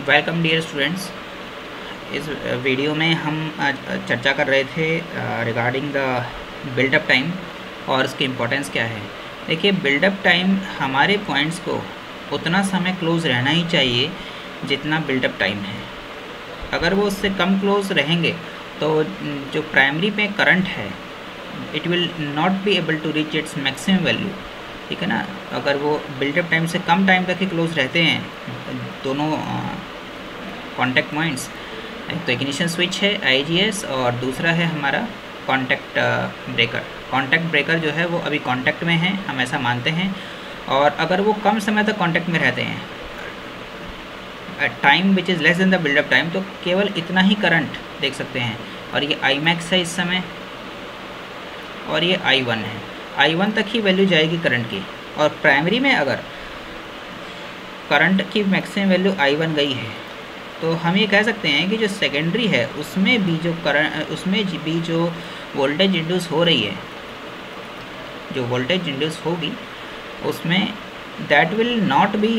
Welcome dear students. इस video में हम आज चर्चा कर रहे थे रिगार्डिंग द बिल्डअप टाइम और उसकी इम्पोर्टेंस क्या है। देखिए, बिल्डअप टाइम हमारे पॉइंट्स को उतना समय क्लोज रहना ही चाहिए जितना बिल्डअप टाइम है। अगर वो उससे कम क्लोज रहेंगे तो जो प्राइमरी पे करंट है it will not be able to reach its maximum value. ठीक है ना। अगर वो बिल्डअप टाइम से कम टाइम तक ही क्लोज रहते हैं दोनों कॉन्टैक्ट पॉइंट्स, एक तो इग्निशन स्विच है IGS और दूसरा है हमारा कॉन्टैक्ट ब्रेकर। कॉन्टैक्ट ब्रेकर जो है वो अभी कॉन्टैक्ट में है, हम ऐसा मानते हैं। और अगर वो कम समय तक कॉन्टैक्ट में रहते हैं, time which is less than the buildup time, तो केवल इतना ही करंट देख सकते हैं। और ये Imax है इस समय और ये I1 है। I1 तक ही वैल्यू जाएगी करंट की। और प्राइमरी में अगर करंट की मैक्सिमम वैल्यू I1 गई है तो हम ये कह सकते हैं कि जो सेकेंडरी है उसमें भी जो करंट, उसमें भी जो वोल्टेज इंड्यूस हो रही है, जो वोल्टेज इंड्यूस होगी उसमें that will not be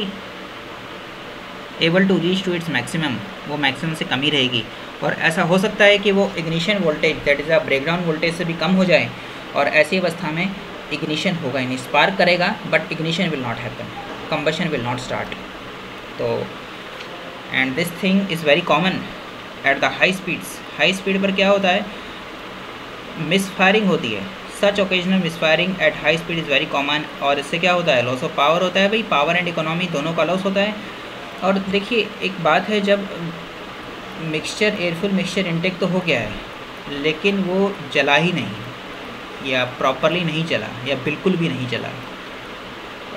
able to reach to its maximum, वो मैक्सिमम से कम ही रहेगी। और ऐसा हो सकता है कि वो ignition voltage that is a breakdown voltage से भी कम हो जाए और ऐसी अवस्था में इग्निशन होगा, यानी स्पार्क करेगा but ignition will not happen, combustion will not start. तो and this thing is very common at the high speeds. High speed पर क्या होता है, मिस फायरिंग होती है। Such occasional misfiring at high speed is very common. और इससे क्या होता है, लॉस ऑफ पावर होता है। भाई, पावर एंड इकोनॉमी दोनों का लॉस होता है। और देखिए, एक बात है, जब मिक्सचर एयरफुल मिक्सचर इनटेक तो हो गया है लेकिन वो जला ही नहीं या प्रॉपरली नहीं चला या बिल्कुल भी नहीं चला,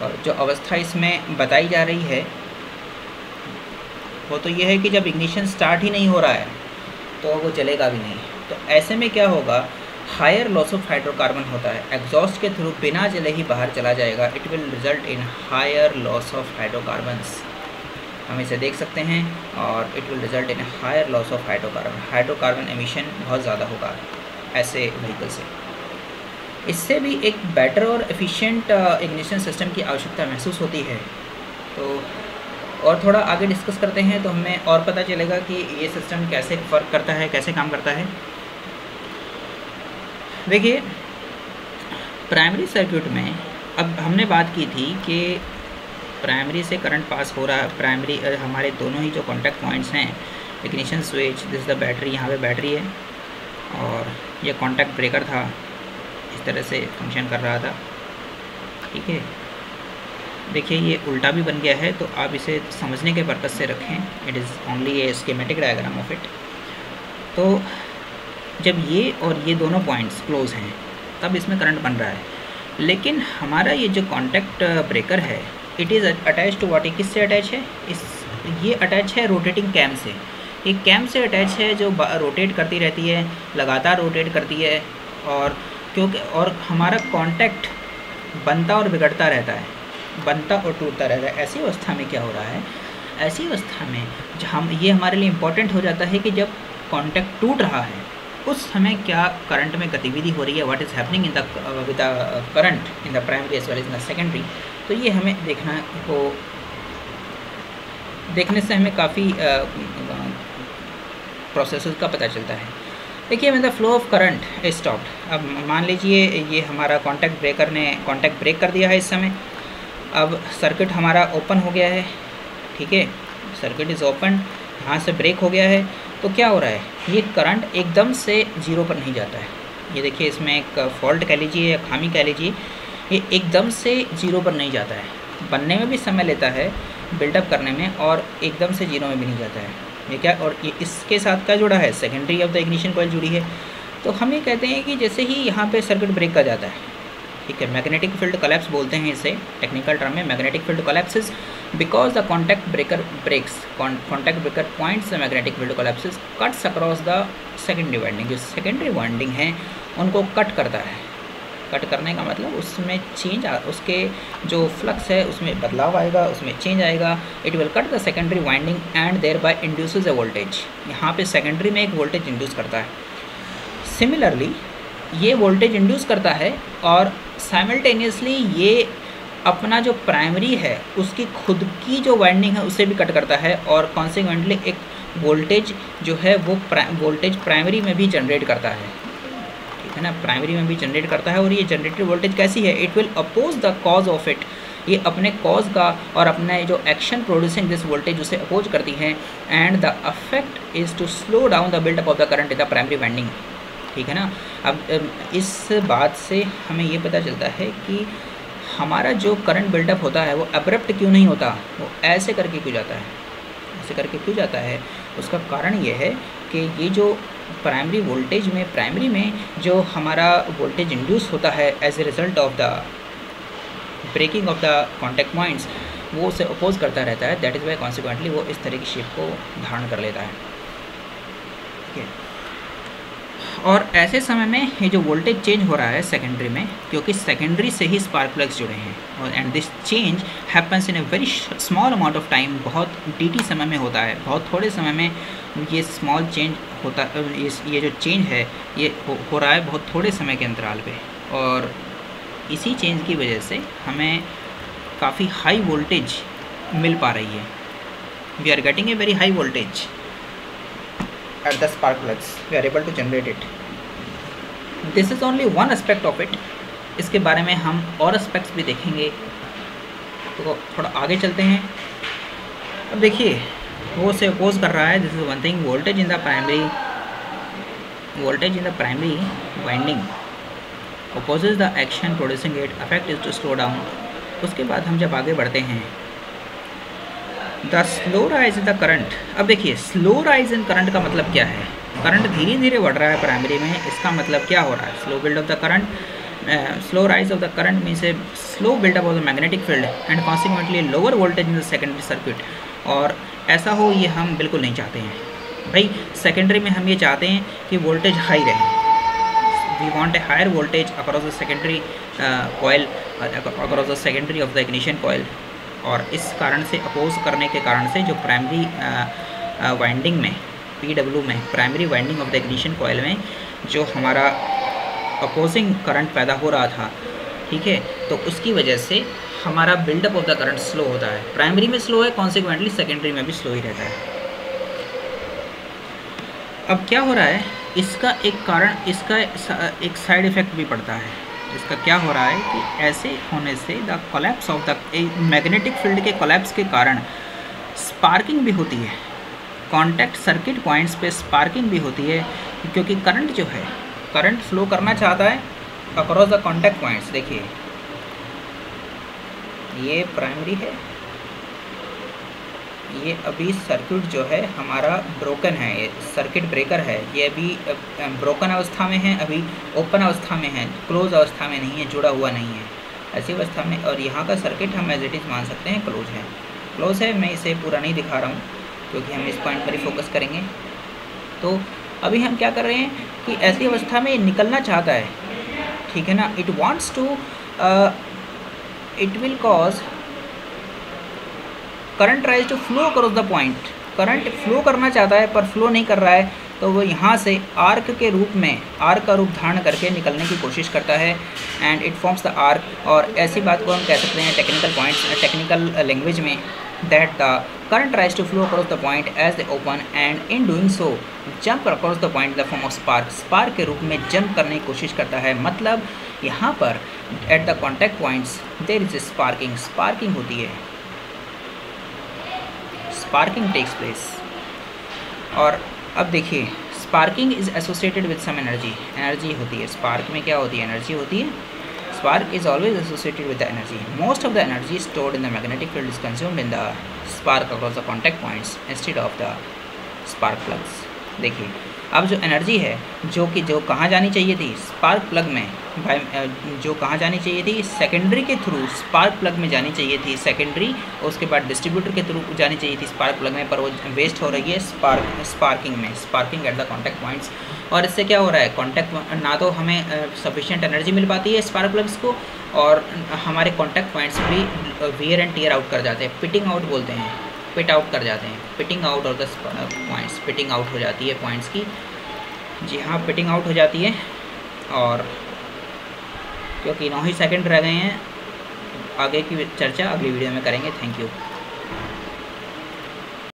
और जो अवस्था इसमें बताई जा रही है वो तो ये है कि जब इग्निशन स्टार्ट ही नहीं हो रहा है तो वो चलेगा भी नहीं। तो ऐसे में क्या होगा, हायर लॉस ऑफ हाइड्रोकार्बन होता है, एग्जॉस्ट के थ्रू बिना जले ही बाहर चला जाएगा। It will result in higher loss of hydrocarbons, हम इसे देख सकते हैं। और it will result in higher loss of hydrocarbon, hydrocarbon emission बहुत ज़्यादा होगा ऐसे व्हीकल से। इससे भी एक बेटर और एफिशिएंट इग्निशन सिस्टम की आवश्यकता महसूस होती है। तो और थोड़ा आगे डिस्कस करते हैं तो हमें और पता चलेगा कि ये सिस्टम कैसे वर्क करता है, कैसे काम करता है। देखिए, प्राइमरी सर्किट में अब हमने बात की थी कि प्राइमरी से करंट पास हो रहा है। प्राइमरी हमारे दोनों ही जो कॉन्टैक्ट पॉइंट्स हैं, ignition switch, this is the battery, यहाँ पे बैटरी है और ये कॉन्टैक्ट ब्रेकर था, इस तरह से फंक्शन कर रहा था। ठीक है, देखिए ये उल्टा भी बन गया है तो आप इसे समझने के पर्पज़ से रखें। It is only A schematic diagram of it. तो जब ये और ये दोनों पॉइंट्स क्लोज हैं तब इसमें करंट बन रहा है। लेकिन हमारा ये जो कॉन्टैक्ट ब्रेकर है it is attach to what, किससे अटैच है, ये अटैच है रोटेटिंग कैम से। ये कैम से अटैच है जो रोटेट करती रहती है, लगातार रोटेट करती है। और क्योंकि और हमारा कॉन्टैक्ट बनता और बिगड़ता रहता है, बनता और टूटता रहता है। ऐसी अवस्था में क्या हो रहा है, ऐसी अवस्था में हम ये हमारे लिए इम्पोर्टेंट हो जाता है कि जब कॉन्टैक्ट टूट रहा है उस समय क्या करंट में गतिविधि हो रही है, what is happening in the with the current in the primary as well as in the secondary. तो ये हमें देखना को देखने से हमें काफ़ी प्रोसेसेस का पता चलता है। देखिए, when the flow of current is stopped, अब मान लीजिए ये हमारा कॉन्टैक्ट ब्रेकर ने कॉन्टैक्ट ब्रेक कर दिया है इस समय। अब सर्किट हमारा ओपन हो गया है। ठीक है, सर्किट इज़ ओपन, यहाँ से ब्रेक हो गया है। तो क्या हो रहा है, ये करंट एकदम से जीरो पर नहीं जाता है। ये देखिए, इसमें एक फॉल्ट कह लीजिए या खामी कह लीजिए, ये एकदम से जीरो पर नहीं जाता है। बनने में भी समय लेता है, बिल्डअप करने में, और एकदम से जीरो में भी नहीं जाता है। ये क्या, और ये इसके साथ क्या जुड़ा है, secondary of the ignition coil जुड़ी है। तो हम ये कहते हैं कि जैसे ही यहाँ पे सर्किट ब्रेक कर जाता है, ठीक है, मैग्नेटिक फील्ड कोलैप्स बोलते हैं इसे टेक्निकल टर्म में। Magnetic field collapses because the contact breaker breaks, contact breaker points the magnetic field collapses cuts across the secondary winding. जो सेकेंडरी वाइंडिंग है उनको कट करता है। कट करने का मतलब उसमें चेंज, उसके जो फ्लक्स है उसमें बदलाव आएगा, उसमें चेंज आएगा। It will cut the secondary winding and thereby induces a voltage. यहाँ पे सेकेंडरी में एक वोल्टेज इंड्यूस करता है। सिमिलरली ये वोल्टेज इंड्यूस करता है और साइमल्टेनियसली ये अपना जो प्राइमरी है उसकी खुद की जो वाइंडिंग है उससे भी कट करता है, और कॉन्सिक्वेंटली एक वोल्टेज जो है वो वोल्टेज प्राइमरी में भी जनरेट करता है, ठीक है ना, प्राइमरी में भी जनरेट करता है। और ये जनरेटेड वोल्टेज कैसी है, it will oppose the cause of it, ये अपने कॉज का और अपने जो एक्शन प्रोड्यूसिंग दिस वोल्टेज उसे अपोज करती है। And the affect is to slow down the buildup of the current in the primary winding, ठीक है ना। अब इस बात से हमें ये पता चलता है कि हमारा जो करंट बिल्डअप होता है वो अब्रप्ट क्यों नहीं होता, वो ऐसे करके क्यों जाता है, ऐसे करके क्यों जाता है। उसका कारण ये है कि ये जो प्राइमरी वोल्टेज में, प्राइमरी में जो हमारा वोल्टेज इंड्यूस होता है as a result of the breaking of the contact points, वो उसे अपोज करता रहता है। दैट इज़ वाई कॉन्सिक्वेंटली वो इस तरह की शेप को धारण कर लेता है, ठीक है। और ऐसे समय में ये जो वोल्टेज चेंज हो रहा है सेकेंडरी में, क्योंकि सेकेंडरी से ही स्पार्क प्लग्स जुड़े हैं, और and this change happens in a very small amount of time, बहुत dt समय में होता है, बहुत थोड़े समय में ये स्मॉल चेंज होता, ये जो चेंज है ये हो रहा है बहुत थोड़े समय के अंतराल पे। और इसी चेंज की वजह से हमें काफ़ी हाई वोल्टेज मिल पा रही है। We are getting a very high voltage at the spark plugs, we are able to generate it. This is only one aspect of it. इसके बारे में हम और एस्पेक्ट्स भी देखेंगे, तो थोड़ा आगे चलते हैं। अब देखिए वो से अपोज कर रहा है, this is one thing, voltage in the primary winding opposes the action producing it, effect is to slow down। उसके बाद हम जब आगे बढ़ते हैं, the slow rise in the current. अब देखिए स्लो राइज इन करंट का मतलब क्या है, करंट धीरे धीरे बढ़ रहा है प्राइमरी में, इसका मतलब क्या हो रहा है, slow build of the current, slow rise of the current means a slow buildup of the magnetic field and consequently lower voltage in the secondary circuit. और ऐसा हो ये हम बिल्कुल नहीं चाहते हैं भाई। सेकेंडरी में हम ये चाहते हैं कि वोल्टेज हाई रहे, we want a higher voltage across the secondary coil, across the secondary of the ignition coil. और इस कारण से अपोज करने के कारण से जो प्राइमरी वाइंडिंग में, PW में, primary winding of the ignition coil में जो हमारा अपोजिंग करंट पैदा हो रहा था, ठीक है, तो उसकी वजह से हमारा buildup of the current slow होता है। प्राइमरी में स्लो है, कॉन्सिक्वेंटली सेकेंडरी में भी स्लो ही रहता है। अब क्या हो रहा है, इसका एक कारण, इसका एक साइड इफ़ेक्ट भी पड़ता है। इसका क्या हो रहा है कि ऐसे होने से the collapse of the magnetic field के कोलैप्स के कारण स्पार्किंग भी होती है, कॉन्टैक्ट सर्किट पॉइंट्स पे स्पार्किंग भी होती है, क्योंकि करंट जो है, करंट फ्लो करना चाहता है अक्रॉस द कॉन्टैक्ट पॉइंट्स। देखिए ये प्राइमरी है, ये अभी सर्किट जो है हमारा ब्रोकन है, ये सर्किट ब्रेकर है, ये अभी ब्रोकन अवस्था में है, अभी ओपन अवस्था में है, क्लोज अवस्था में नहीं है, जुड़ा हुआ नहीं है, ऐसी अवस्था में। और यहाँ का सर्किट हम एज इट इज़ मान सकते हैं क्लोज है, क्लोज है। मैं इसे पूरा नहीं दिखा रहा हूँ क्योंकि हम इस पॉइंट पर ही फोकस करेंगे। तो अभी हम क्या कर रहे हैं कि ऐसी अवस्था में निकलना चाहता है, ठीक है ना, it wants to, it will cause current tries to flow across the point. Current flow करना चाहता है पर फ्लो नहीं कर रहा है, तो वो यहाँ से आर्क के रूप में, आर्क का रूप धारण करके निकलने की कोशिश करता है, and it forms the arc. और ऐसी बात को हम कह सकते हैं टेक्निकल पॉइंट्स, टेक्निकल लैंग्वेज में, that the current tries to flow across the point as the open and in doing so jump across the point the form of spark. Spark के रूप में जंप करने की कोशिश करता है, मतलब यहाँ पर at the contact points there is sparking, sparking होती है, स्पार्किंग टेक्स प्लेस। और अब देखिए sparking is associated with some energy, energy होती है स्पार्क में, क्या होती है, एनर्जी होती है। Spark is always associated with the energy. Most of the energy stored in the magnetic field is consumed in the spark across the contact points instead of the spark plugs. देखिए अब जो energy है जो कहाँ जानी चाहिए थी, spark plug में, जो कहाँ जानी चाहिए थी, सेकेंडरी के थ्रू स्पार्क प्लग में जानी चाहिए थी, सेकेंडरी, और उसके बाद डिस्ट्रीब्यूटर के थ्रू जानी चाहिए थी स्पार्क प्लग में, पर वो वेस्ट हो रही है स्पार्किंग में, sparking eight the contact points. और इससे क्या हो रहा है, कॉन्टैक्ट ना तो हमें सफिशिएंट एनर्जी मिल पाती है स्पार्क प्लग्स को, और हमारे कॉन्टैक्ट पॉइंट्स भी वियर एंड टियर आउट कर जाते हैं, पिटिंग आउट बोलते हैं, पिट आउट कर जाते हैं, pitting out of the points, pitting out हो जाती है पॉइंट्स की, जी हाँ पिटिंग आउट हो जाती है। और क्योंकि 9 ही सेकंड रह गए हैं आगे की चर्चा अगली वीडियो में करेंगे। Thank you.